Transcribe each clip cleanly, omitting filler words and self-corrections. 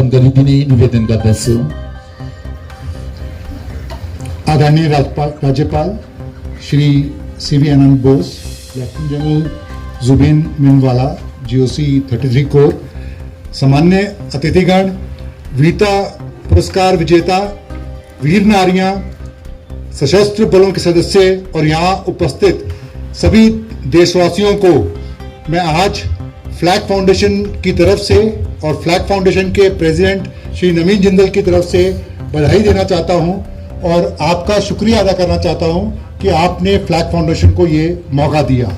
हम गरीबीने निवेदन करदसू आदरणीय राज्यपाल Shri CV Ananda Bose, lieutenant general Zubin Minwala, GOC 33 corps, सामान्य अतिथिगण, वीरता पुरस्कार विजेता, वीर नारियां, सशस्त्र बलों के सदस्य और यहाँ उपस्थित सभी देशवासियों को मैं आज फ्लैग फाउंडेशन की तरफ से और फ्लैग फाउंडेशन के प्रेसिडेंट श्री नवीन जिंदल की तरफ से बधाई देना चाहता हूँ और आपका शुक्रिया अदा करना चाहता हूँ कि आपने फ्लैग फाउंडेशन को ये मौका दिया।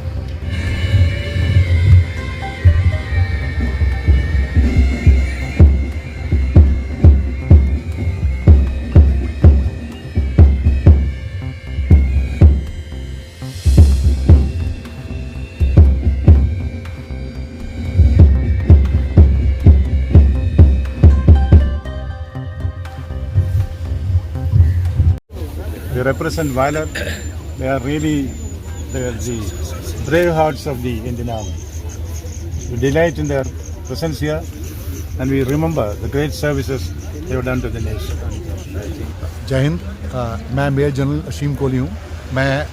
They represent valor. They are really the brave hearts of the Indian Army. We delight in their presence here and we remember the great services they have done to the nation. जय हिंद। मैं major general असीम कोहली हूँ। मैं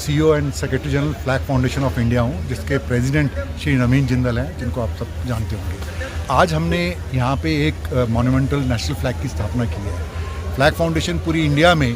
CEO and secretary general flag foundation of India हूँ, जिसके president Shri नवीन जिंदल हैं, जिनको आप सब जानते होंगे। आज हमने यहाँ पे एक मॉन्यूमेंटल नेशनल फ्लैग की स्थापना की है। फ्लैग फाउंडेशन पूरी इंडिया में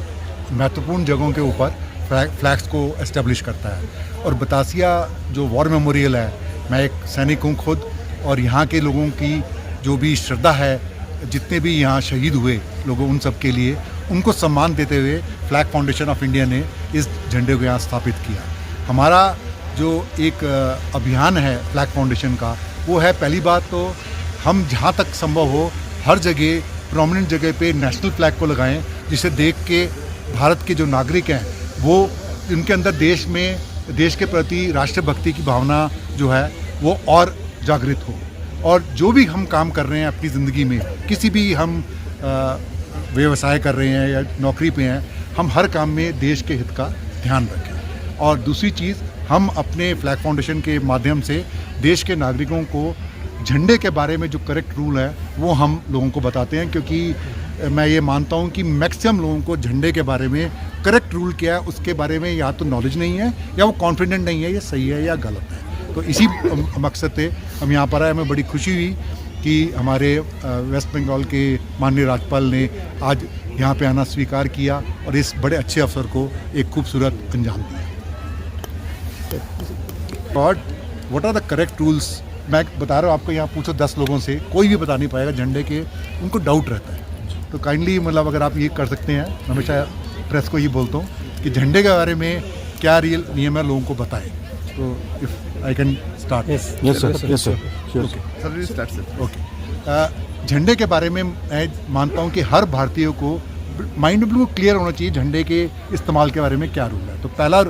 महत्वपूर्ण जगहों के ऊपर फ्लैग्स को एस्टेब्लिश करता है और बतासिया जो वॉर मेमोरियल है, मैं एक सैनिक हूँ खुद, और यहाँ के लोगों की जो भी श्रद्धा है, जितने भी यहाँ शहीद हुए लोगों, उन सब के लिए उनको सम्मान देते हुए फ्लैग फाउंडेशन ऑफ इंडिया ने इस झंडे को यहाँ स्थापित किया। हमारा जो एक अभियान है फ्लैग फाउंडेशन का, वो है, पहली बात तो हम जहाँ तक संभव हो हर जगह प्रोमिनेंट जगह पे नेशनल फ्लैग को लगाएं, जिसे देख के भारत के जो नागरिक हैं वो उनके अंदर देश के प्रति राष्ट्रभक्ति की भावना जो है वो और जागृत हो। और जो भी हम काम कर रहे हैं अपनी ज़िंदगी में, किसी भी हम व्यवसाय कर रहे हैं या नौकरी पे हैं, हम हर काम में देश के हित का ध्यान रखें। और दूसरी चीज़, हम अपने फ्लैग फाउंडेशन के माध्यम से देश के नागरिकों को झंडे के बारे में जो करेक्ट रूल है वो हम लोगों को बताते हैं, क्योंकि मैं ये मानता हूँ कि मैक्सिमम लोगों को झंडे के बारे में करेक्ट रूल क्या है उसके बारे में या तो नॉलेज नहीं है या वो कॉन्फिडेंट नहीं है ये सही है या गलत है। तो इसी मकसद से हम यहाँ पर आए। हमें बड़ी खुशी हुई कि हमारे वेस्ट बंगाल के माननीय राज्यपाल ने आज यहाँ पे आना स्वीकार किया और इस बड़े अच्छे अवसर को एक खूबसूरत अंजाम दिया। और what are the correct rules, मैं बता रहा हूँ आपको, यहाँ पूछो 10 लोगों से, कोई भी बता नहीं पाएगा झंडे के, उनको डाउट रहता है। तो काइंडली मतलब अगर आप ये कर सकते हैं, हमेशा प्रेस को ये बोलता हूँ कि झंडे के बारे में क्या रियल नियम है लोगों को बताएं। तो if I can start. Yes sir. Okay. झंडे के बारे में मैं मानता हूँ कि हर भारतीय को माइंड बिल्कुल क्लियर होना चाहिए झंडे के इस्तेमाल के बारे में क्या रूल है। तो पहला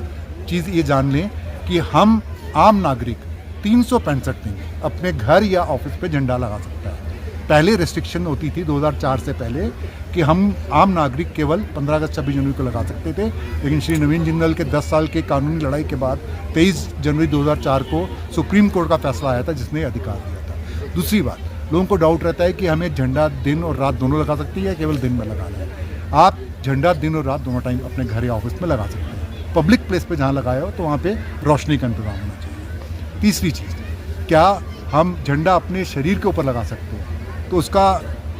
चीज़ ये जान लें कि हम आम नागरिक 365 दिन अपने घर या ऑफिस पे झंडा लगा सकता है। पहले रेस्ट्रिक्शन होती थी 2004 से पहले कि हम आम नागरिक केवल 15 अगस्त 26 जनवरी को लगा सकते थे, लेकिन श्री नवीन जिंदल के 10 साल के कानूनी लड़ाई के बाद 23 जनवरी 2004 को सुप्रीम कोर्ट का फैसला आया था जिसने अधिकार दिया था। दूसरी बात, लोगों को डाउट रहता है कि हमें झंडा दिन और रात दोनों लगा सकती है, केवल दिन में लगाना है। आप झंडा दिन और रात दोनों टाइम अपने घर या ऑफिस में लगा सकते हैं। पब्लिक प्लेस पे जहाँ लगाए हो तो वहाँ पे रोशनी का इंतजाम होना चाहिए। तीसरी चीज़, क्या हम झंडा अपने शरीर के ऊपर लगा सकते हैं? तो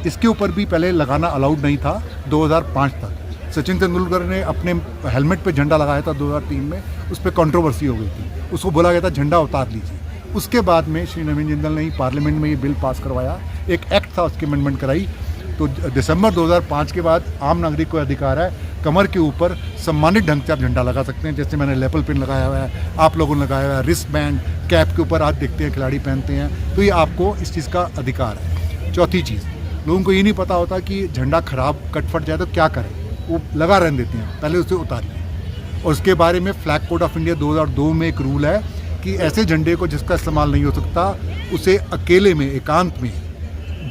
इसके ऊपर भी पहले लगाना अलाउड नहीं था 2005 तक। सचिन तेंदुलकर ने अपने हेलमेट पे झंडा लगाया था 2003 में, उस पर कंट्रोवर्सी हो गई थी, उसको बोला गया था झंडा उतार लीजिए। उसके बाद में श्री नवीन जिंदल ने पार्लियामेंट में ये बिल पास करवाया, एक एक्ट था, उसकी अमेंडमेंट कराई। तो दिसंबर 2005 के बाद आम नागरिक को अधिकार है कमर के ऊपर सम्मानित ढंग से आप झंडा लगा सकते हैं। जैसे मैंने लेपल पिन लगाया हुआ है, आप लोगों ने लगाया हुआ है, रिस्ट बैंड, कैप के ऊपर आज देखते हैं खिलाड़ी पहनते हैं, तो ये आपको इस चीज़ का अधिकार है। चौथी चीज़, लोगों को ये नहीं पता होता कि झंडा खराब कट फट जाए तो क्या करें, वो लगा रहने देते हैं, पहले उसे उतारिए। और उसके बारे में फ्लैग कोड ऑफ इंडिया 2002 में एक रूल है कि ऐसे झंडे को जिसका इस्तेमाल नहीं हो सकता उसे अकेले में, एकांत में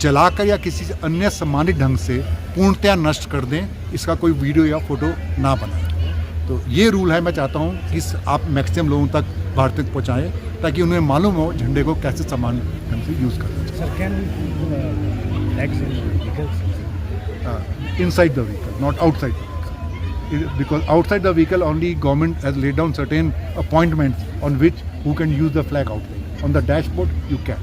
जलाकर या किसी अन्य सम्मानित ढंग से पूर्णतया नष्ट कर दें, इसका कोई वीडियो या फोटो ना बनाएं। तो ये रूल है, मैं चाहता हूँ कि आप मैक्सिमम लोगों तक भारत तक पहुँचाएँ ताकि उन्हें मालूम हो झंडे को कैसे समान ढंग से यूज़ करना चाहिए। inside the vehicle, not outside the vehicle. Because outside the vehicle, only government has laid down certain appointments on which who can use the flag outside. On the dashboard, you can.